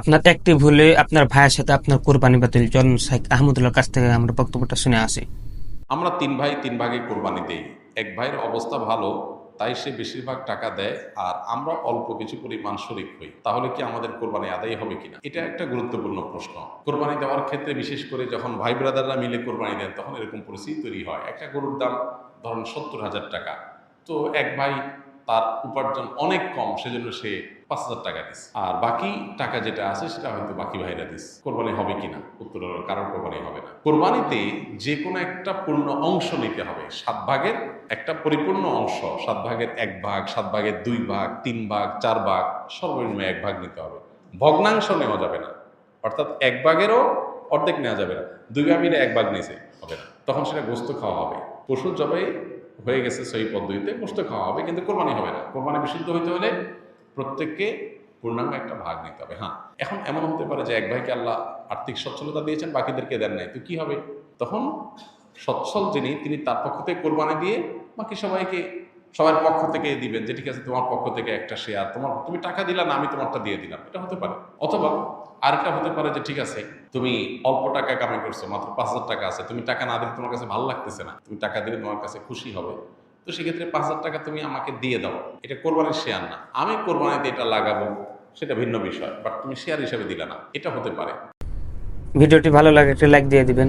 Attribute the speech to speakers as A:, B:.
A: আপনার একটি ভুলে আপনার ভাইয়ের সাথে আপনার কোরবানি বাতিল। জন শেখ আহমদুল্লাহর কাছ থেকে আমরা বক্তব্যটা শুনে আসি।
B: আমরা তিন ভাই তিন ভাগে কোরবানি দেই। এক ভাইয়ের অবস্থা ভালো, তাই সে বেশিরভাগ টাকা দেয়, আর আমরা অল্প কিছু পরিমাণ শরিক হই। তাহলে কি আমাদের কোরবানি আদায় হবে কিনা, এটা একটা গুরুত্বপূর্ণ প্রশ্ন। কোরবানি দেওয়ার ক্ষেত্রে বিশেষ করে যখন ভাই ব্রাদাররা মিলে কোরবানি দেন, তখন এরকম পরিস্থিতি তৈরি হয়। একটা গরুর দাম ধরেন 70,000 টাকা, তো এক ভাই তার উপার্জন অনেক কম, সেজন্য সে 5,000 টাকা দিস, আর বাকি টাকা যেটা আছে সেটা হয়তো বাকি ভাইরা দিস। কোরবানি হবে কিনা, উত্তর হলো কারোর কোরবানি হবে না। কোরবানিতে যে কোনো একটা পূর্ণ অংশ নিতে হবে। 7 ভাগের একটা পরিপূর্ণ অংশ, 7 ভাগের 1 ভাগ, 7 ভাগের 2 ভাগ, 3 ভাগ, 4 ভাগ, সর্বনিম্ন 1 ভাগ নিতে হবে। ভগ্নাংশ নেওয়া যাবে না, অর্থাৎ 1 ভাগেরও অর্ধেক নেওয়া যাবে না। 2 ভাগ মিলে 1 ভাগ নিয়েছে হবে না, তখন সেটা গোস্ত খাওয়া হবে। পশু জবাই হয়ে গেছে সেই পদ্ধতিতে, গোস্ত খাওয়া হবে, কিন্তু কোরবানি হবে না। কোরবানি বিশুদ্ধ হইতে হলে প্রত্যেককে পূর্ণাঙ্গ একটা ভাগ নিতে হবে। হ্যাঁ, এখন এমন হতে পারে যে এক ভাইকে আল্লাহ আর্থিক সচ্ছলতা দিয়েছেন, বাকিদেরকে দেন নাই, তো কি হবে? তখন সচ্ছল যিনি, তিনি তার পক্ষ থেকে কোরবানি দিয়ে বাকি সবার পক্ষ থেকে দিবেন, যে ঠিক আছে তোমার পক্ষ থেকে একটা শেয়ার, তুমি টাকা দিলা না, আমি তোমারটা দিয়ে দিলাম, এটা হতে পারে। অথবা আরেকটা হতে পারে যে ঠিক আছে, তুমি অল্প টাকা কামাই করছো, মাত্র 5,000 টাকা আছে, তুমি টাকা না দিলে তোমার কাছে ভালো লাগতেছে না, তুমি টাকা দিলে তোমার কাছে খুশি হবে, তো সেক্ষেত্রে 5,000 টাকা তুমি আমাকে দিয়ে দাও, এটা কোরবানির শেয়ার না, আমি কোরবানিতে এটা লাগাবো, সেটা ভিন্ন বিষয়, বাট তুমি শেয়ার হিসেবে দিলে না, এটা হতে পারে।
A: ভিডিওটি ভালো লাগে একটা লাইক দিয়ে দিবেন।